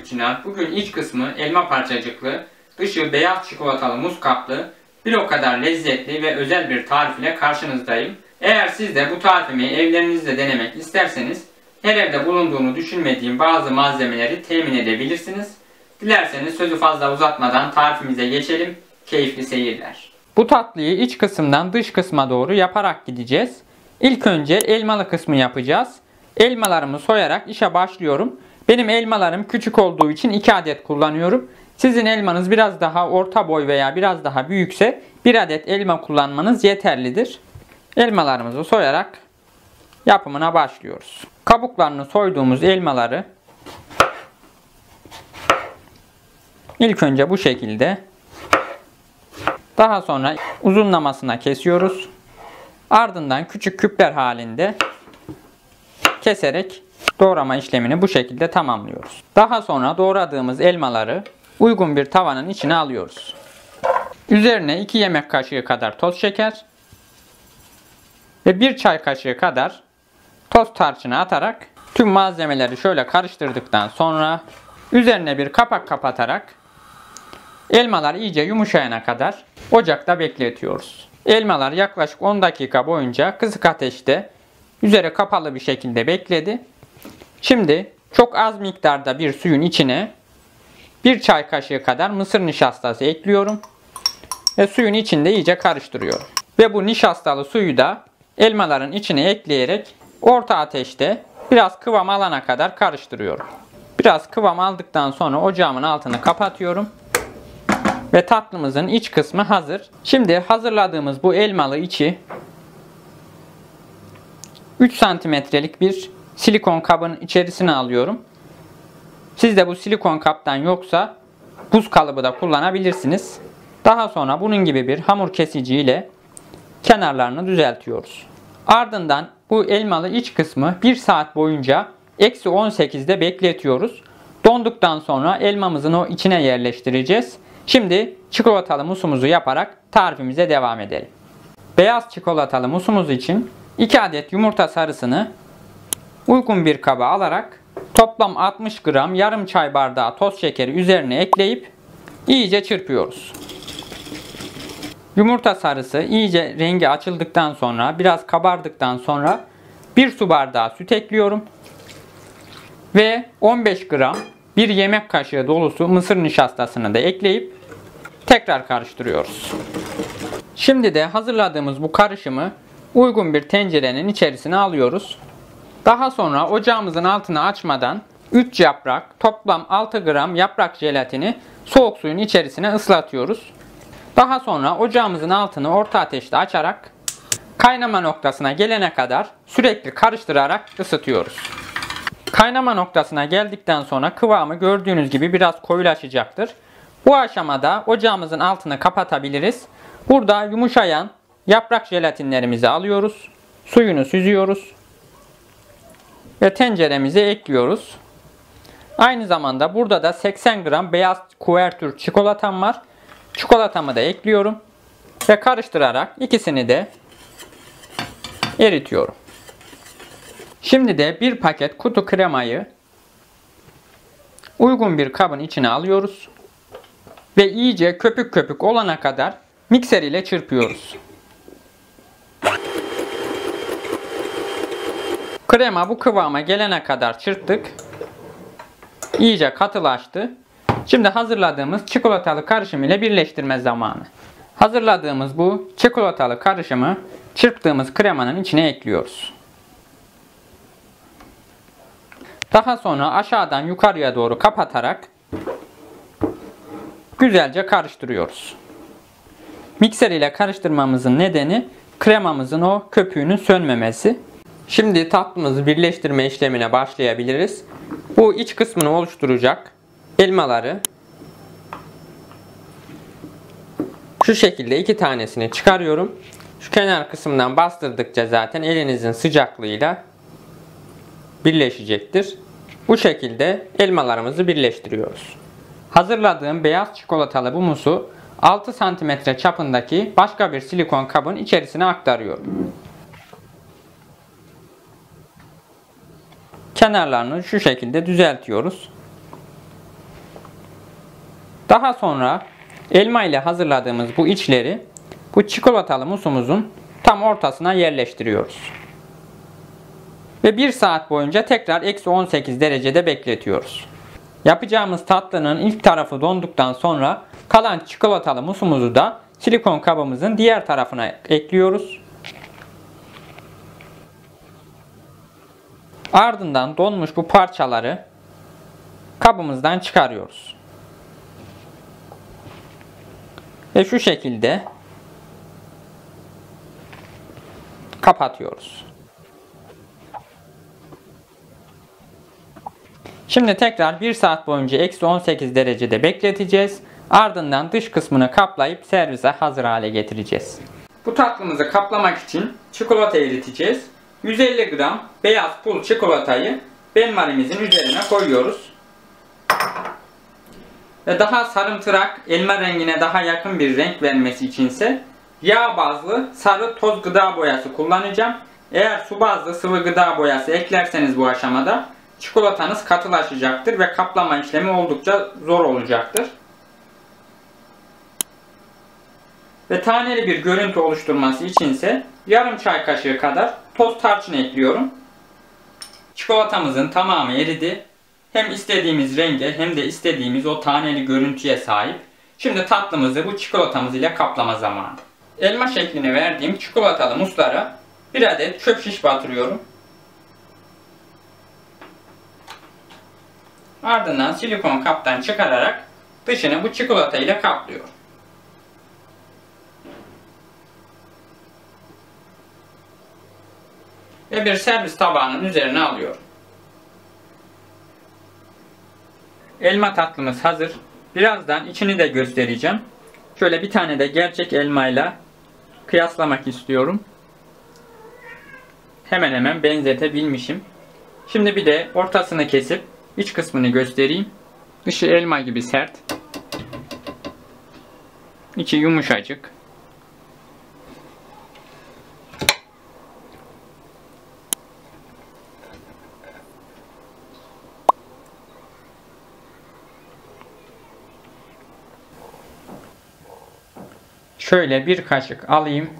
Çınar. Bugün iç kısmı elma parçacıklı, dışı beyaz çikolatalı muz kaplı, bir o kadar lezzetli ve özel bir tarif ile karşınızdayım. Eğer siz de bu tarifimi evlerinizde denemek isterseniz, her evde bulunduğunu düşünmediğim bazı malzemeleri temin edebilirsiniz. Dilerseniz sözü fazla uzatmadan tarifimize geçelim. Keyifli seyirler. Bu tatlıyı iç kısımdan dış kısma doğru yaparak gideceğiz. İlk önce elmalı kısmı yapacağız. Elmalarımı soyarak işe başlıyorum. Benim elmalarım küçük olduğu için 2 adet kullanıyorum. Sizin elmanız biraz daha orta boy veya biraz daha büyükse 1 adet elma kullanmanız yeterlidir. Elmalarımızı soyarak yapımına başlıyoruz. Kabuklarını soyduğumuz elmaları ilk önce bu şekilde, daha sonra uzunlamasına kesiyoruz. Ardından küçük küpler halinde keserek doğrama işlemini bu şekilde tamamlıyoruz. Daha sonra doğradığımız elmaları uygun bir tavanın içine alıyoruz. Üzerine 2 yemek kaşığı kadar toz şeker ve 1 çay kaşığı kadar toz tarçını atarak tüm malzemeleri şöyle karıştırdıktan sonra üzerine bir kapak kapatarak elmalar iyice yumuşayana kadar ocakta bekletiyoruz. Elmalar yaklaşık 10 dakika boyunca kısık ateşte üzeri kapalı bir şekilde bekledi. Şimdi çok az miktarda bir suyun içine 1 çay kaşığı kadar mısır nişastası ekliyorum. Ve suyun içinde iyice karıştırıyorum. Ve bu nişastalı suyu da elmaların içine ekleyerek orta ateşte biraz kıvam alana kadar karıştırıyorum. Biraz kıvam aldıktan sonra ocağımın altını kapatıyorum. Ve tatlımızın iç kısmı hazır. Şimdi hazırladığımız bu elmalı içi 3 santimetrelik bir silikon kabın içerisine alıyorum. Sizde bu silikon kaptan yoksa buz kalıbı da kullanabilirsiniz. Daha sonra bunun gibi bir hamur kesici ile kenarlarını düzeltiyoruz. Ardından bu elmalı iç kısmı 1 saat boyunca eksi 18'de bekletiyoruz. Donduktan sonra elmamızın o içine yerleştireceğiz. Şimdi çikolatalı musumuzu yaparak tarifimize devam edelim. Beyaz çikolatalı musumuz için 2 adet yumurta sarısını uygun bir kaba alarak toplam 60 gram yarım çay bardağı toz şekeri üzerine ekleyip iyice çırpıyoruz. Yumurta sarısı iyice rengi açıldıktan sonra, biraz kabardıktan sonra 1 su bardağı süt ekliyorum. Ve 15 gram 1 yemek kaşığı dolusu mısır nişastasını da ekleyip tekrar karıştırıyoruz. Şimdi de hazırladığımız bu karışımı uygun bir tencerenin içerisine alıyoruz. Daha sonra ocağımızın altını açmadan 3 yaprak, toplam 6 gram yaprak jelatini soğuk suyun içerisine ıslatıyoruz. Daha sonra ocağımızın altını orta ateşte açarak kaynama noktasına gelene kadar sürekli karıştırarak ısıtıyoruz. Kaynama noktasına geldikten sonra kıvamı gördüğünüz gibi biraz koyulaşacaktır. Bu aşamada ocağımızın altını kapatabiliriz. Burada yumuşayan yaprak jelatinlerimizi alıyoruz. Suyunu süzüyoruz. Ve tenceremize ekliyoruz. Aynı zamanda burada da 80 gram beyaz kuvertür çikolatam var. Çikolatamı da ekliyorum. Ve karıştırarak ikisini de eritiyorum. Şimdi de bir paket kutu kremayı uygun bir kabın içine alıyoruz. Ve iyice köpük köpük olana kadar mikser ile çırpıyoruz. Krema bu kıvama gelene kadar çırptık. İyice katılaştı. Şimdi hazırladığımız çikolatalı karışım ile birleştirme zamanı. Hazırladığımız bu çikolatalı karışımı çırptığımız kremanın içine ekliyoruz. Daha sonra aşağıdan yukarıya doğru kapatarak güzelce karıştırıyoruz. Mikser ile karıştırmamızın nedeni kremamızın o köpüğünün sönmemesi. Şimdi tatlımızı birleştirme işlemine başlayabiliriz. Bu iç kısmını oluşturacak elmaları şu şekilde 2 tanesini çıkarıyorum. Şu kenar kısmından bastırdıkça zaten elinizin sıcaklığıyla birleşecektir. Bu şekilde elmalarımızı birleştiriyoruz. Hazırladığım beyaz çikolatalı bu musu 6 cm çapındaki başka bir silikon kabın içerisine aktarıyorum. Kenarlarını şu şekilde düzeltiyoruz. Daha sonra elma ile hazırladığımız bu içleri bu çikolatalı musumuzun tam ortasına yerleştiriyoruz. Ve 1 saat boyunca tekrar eksi 18 derecede bekletiyoruz. Yapacağımız tatlının ilk tarafı donduktan sonra kalan çikolatalı musumuzu da silikon kabımızın diğer tarafına ekliyoruz. Ardından donmuş bu parçaları kabımızdan çıkarıyoruz. Ve şu şekilde kapatıyoruz. Şimdi tekrar 1 saat boyunca eksi 18 derecede bekleteceğiz. Ardından dış kısmını kaplayıp servise hazır hale getireceğiz. Bu tatlımızı kaplamak için çikolata eriteceğiz. 150 gram beyaz pul çikolatayı benmarimizin üzerine koyuyoruz. Ve daha sarımtırak, elma rengine daha yakın bir renk vermesi içinse yağ bazlı sarı toz gıda boyası kullanacağım. Eğer su bazlı sıvı gıda boyası eklerseniz bu aşamada çikolatanız katılaşacaktır ve kaplama işlemi oldukça zor olacaktır. Ve taneli bir görüntü oluşturması içinse yarım çay kaşığı kadar toz tarçın ekliyorum. Çikolatamızın tamamı eridi. Hem istediğimiz renge hem de istediğimiz o taneli görüntüye sahip. Şimdi tatlımızı bu çikolatamız ile kaplama zamanı. Elma şeklini verdiğim çikolatalı muslara bir adet çöp şiş batırıyorum. Ardından silikon kaptan çıkararak dışını bu çikolata ile kaplıyorum. Ve bir servis tabağının üzerine alıyorum. Elma tatlımız hazır. Birazdan içini de göstereceğim. Şöyle bir tane de gerçek elmayla kıyaslamak istiyorum. Hemen hemen benzetebilmişim. Şimdi bir de ortasını kesip iç kısmını göstereyim. Dışı elma gibi sert. İçi yumuşacık. Şöyle bir kaşık alayım.